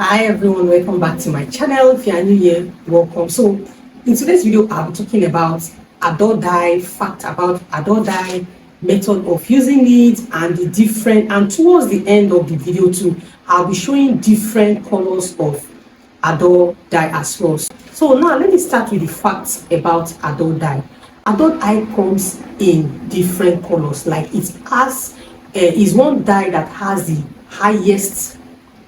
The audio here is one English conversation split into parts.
Hi everyone, welcome back to my channel. If you are new here, welcome. So in today's video, I'll be talking about adult dye, fact about adult dye, method of using it, and the different, and towards the end of the video too, I'll be showing different colors of adult dye as well. So now let me start with the facts about adult dye. Adult dye comes in different colors, like it has is one dye that has the highest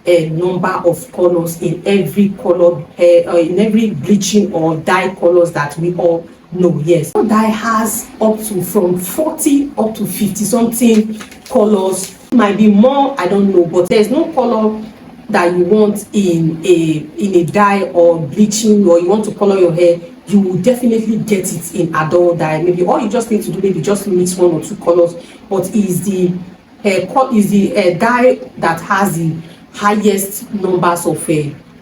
a number of colors in every color, in every bleaching or dye colors that we all know. Yes, dye has up to from 40 up to 50 something colors. Might be more, I don't know, but there's no color that you want in a dye or bleaching, or you want to color your hair, you will definitely get it in adult dye. Maybe all you just need to do, maybe just mix one or two colors, but is the dye that has the highest numbers of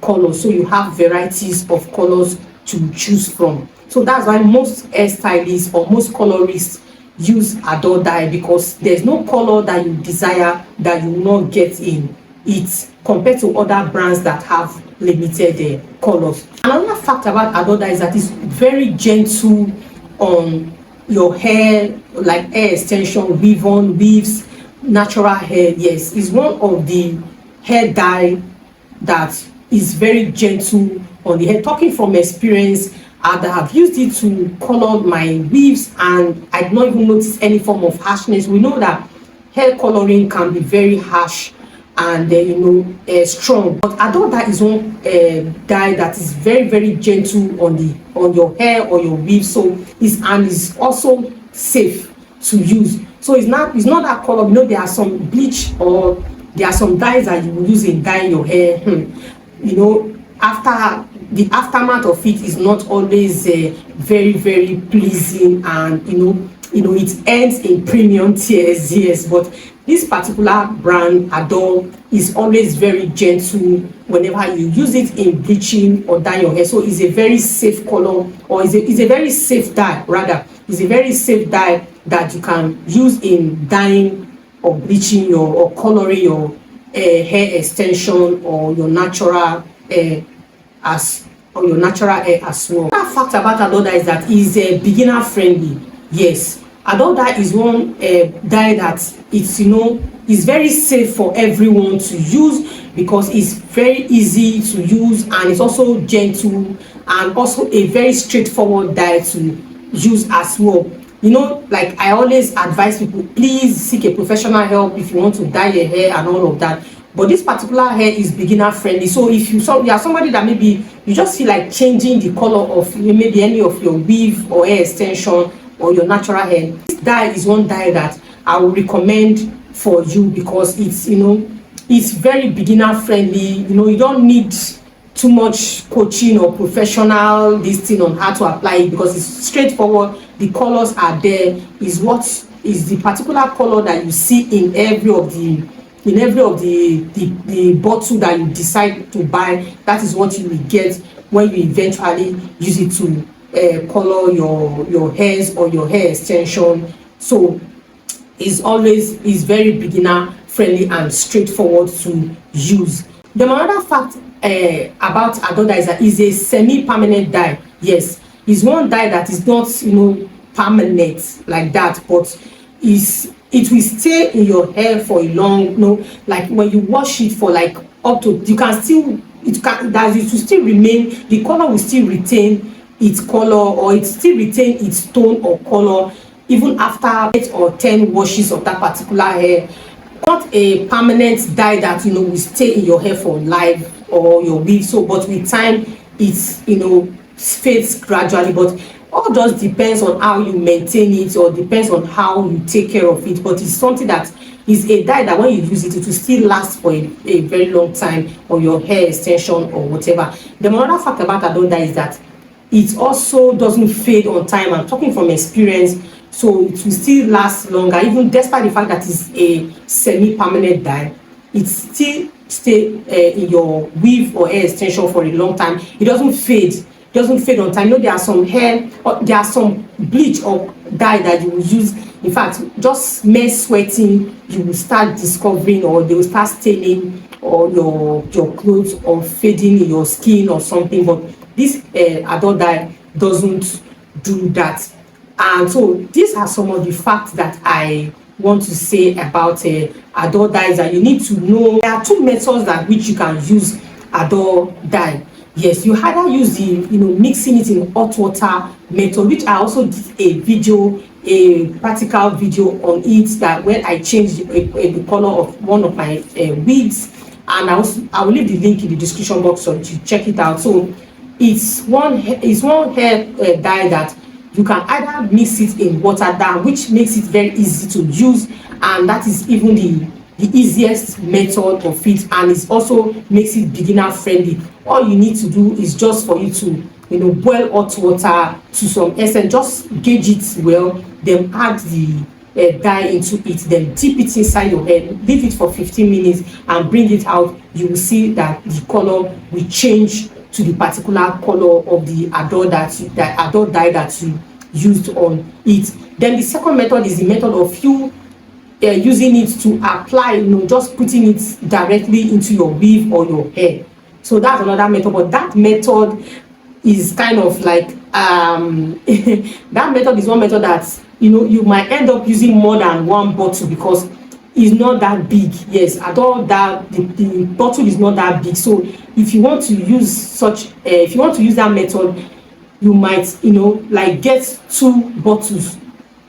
colors, so you have varieties of colors to choose from. So that's why most hairstylists or most colorists use adult dye, because there's no color that you desire that you will not get in it compared to other brands that have limited colors. Another fact about adult dye is that it's very gentle on your hair, like hair extension, weave-on, weaves, natural hair. Yes, it's one of the hair dye that is very gentle on the hair. Talking from experience, I have used it to color my weaves and I did not even notice any form of harshness. We know that hair coloring can be very harsh and strong, but adult dye is one dye that is very gentle on your hair or your weave, so is also safe to use. So it's not that color. There are some bleach or there are some dyes that you will use in dyeing your hair. After the aftermath of it is not always very pleasing, and it ends in premium tears. Yes, but this particular brand adult is always very gentle whenever you use it in bleaching or dyeing your hair. So it's a very safe color, or it's a very safe dye rather. It's a very safe dye that you can use in dyeing or bleaching or coloring your hair extension or your natural hair as well. Another fact about adult dye is that it's beginner friendly. Yes, adult dye is one dye that is very safe for everyone to use, because it's very easy to use and it's also gentle, and also a very straightforward dye to use as well. Like I always advise people, please seek a professional help if you want to dye your hair and all of that. But this particular hair is beginner friendly. So if you are somebody that maybe you just feel like changing the color of maybe any of your weave or hair extension or your natural hair, this dye is one dye that I will recommend for you, because it's very beginner friendly. You don't need too much coaching or professional this thing on how to apply it, because it's straightforward. The colors are there. Is what is the particular color that you see in every of the bottle that you decide to buy. That is what you will get when you eventually use it to color your hairs or your hair extension. So is very beginner friendly and straightforward to use. Then another fact about adult dye is that it's a semi-permanent dye. Yes, it's one dye that is not permanent like that, but it will stay in your hair for a long, like when you wash it for like up to, it will still remain, the color will still retain its color, or it still retain its tone or color even after 8 or 10 washes of that particular hair. Not a permanent dye that will stay in your hair for life or your weave. So but with time it fades gradually, but all just depends on how you maintain it, or depends on how you take care of it. But it's something that is a dye that when you use it, it will still last for a very long time on your hair extension or whatever. The another fact about adult dye is that it also doesn't fade on time. I'm talking from experience. So it will still last longer, even despite the fact that it's a semi-permanent dye. It still stay in your weave or hair extension for a long time. It doesn't fade. On time. There are some hair, or there are some bleach or dye that you will use. In fact, just mere sweating, you will start discovering, or they will start staining or your clothes or fading in your skin or something. But this adult dye doesn't do that. And so these are some of the facts that I want to say about adult dyes that you need to know. There are two methods that which you can use adult dye. Yes, you either use the mixing it in hot water method, which I also did a practical video on it, that when I changed the color of one of my wigs, and I will leave the link in the description box so to check it out. So it's one hair dye that you can either mix it in water down, which makes it very easy to use, and that is even the easiest method of it, and it also makes it beginner friendly. All you need to do is just for you to boil hot water to some extent, just gauge it well, then add the dye into it, then dip it inside your hair, leave it for 15 minutes and bring it out. You will see that the color will change to the particular color of the adult dye that you used on it. Then the second method is the method of you using it to apply, just putting it directly into your weave or your hair. So that's another method, but that method is kind of like that method is one method that you might end up using more than one bottle because it's not that big. Yes, at all, that the bottle is not that big. So if you want to use that method, you might like get 2 bottles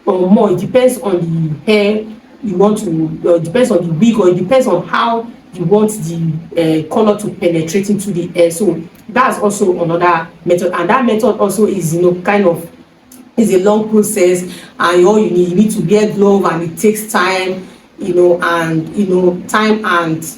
or more. It depends on the hair you want to, it depends on the wig, or it depends on how you want the color to penetrate into the hair. So that's also another method, and that method also is kind of is a long process, and all you need to wear glove, and it takes time, and time and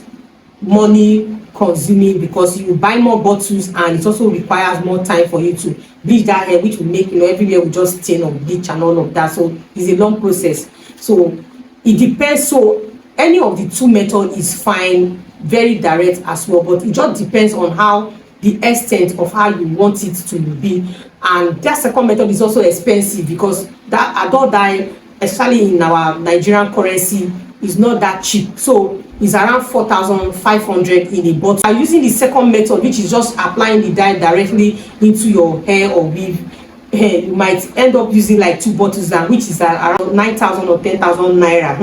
money consuming, because you buy more bottles and it also requires more time for you to bleach that hair, which will make everywhere will just stain or bleach and all of that. So it's a long process. So it depends. So any of the two methods is fine, very direct as well, but it just depends on how the extent of how you want it to be. And that second method is also expensive, because that adult dye, especially in our Nigerian currency, is not that cheap. So it's around 4,500 in a bottle. By using the second method, which is just applying the dye directly into your hair or weave, you might end up using like 2 bottles, which is around 9,000 or 10,000 naira.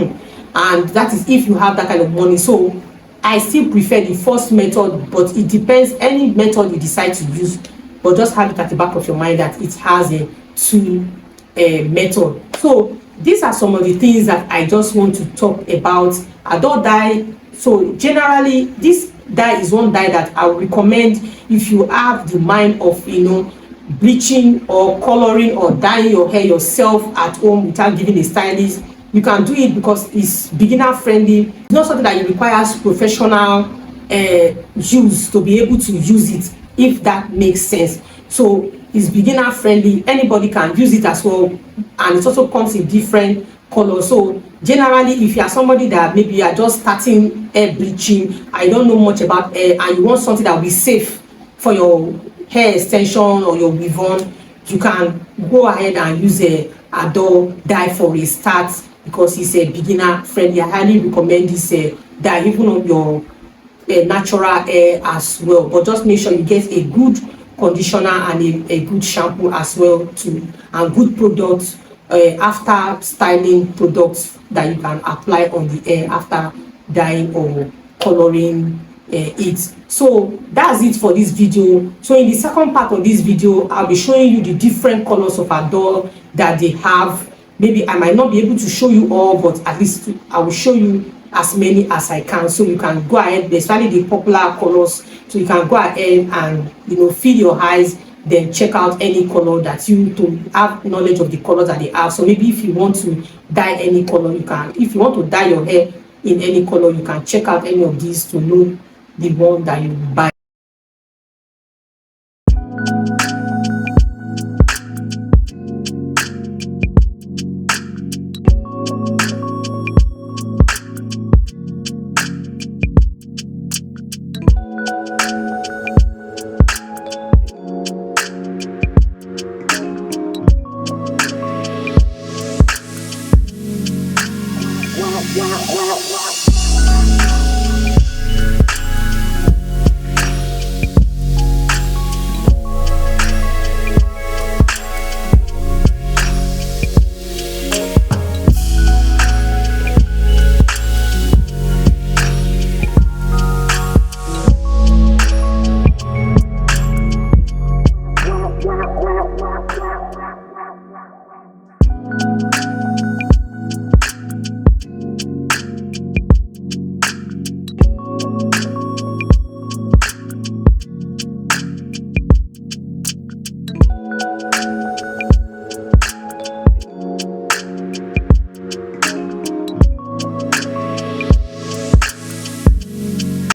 And that is if you have that kind of money. So I still prefer the first method, but it depends any method you decide to use, but just have it at the back of your mind that it has a 2 method. So these are some of the things that I just want to talk about adult dye. So generally, this dye is one dye that I would recommend if you have the mind of bleaching or coloring or dyeing your hair yourself at home without giving a stylist. You can do it because it's beginner friendly. It's not something that requires professional use to be able to use it, if that makes sense. So it's beginner friendly, anybody can use it as well, and it also comes in different colors. So generally, if you are somebody that maybe you are just starting hair bleaching, I don't know much about hair, and you want something that will be safe for your hair extension or your weave on, you can go ahead and use a adult dye for a start, because it's a beginner friendly. I highly recommend this dye even on your natural hair as well, but just make sure you get a good conditioner and a good shampoo as well too, and good products, after styling products that you can apply on the hair after dyeing or coloring it. So that's it for this video. So in the second part of this video, I'll be showing you the different colors of adult that they have. Maybe I might not be able to show you all, but at least I will show you as many as I can, so you can go ahead, especially the popular colors, so you can go ahead and feed your eyes, then check out any color that you to have knowledge of the colors that they have. So maybe if you want to dye any color, you can. If you want to dye your hair in any color, you can check out any of these to know the one that you buy.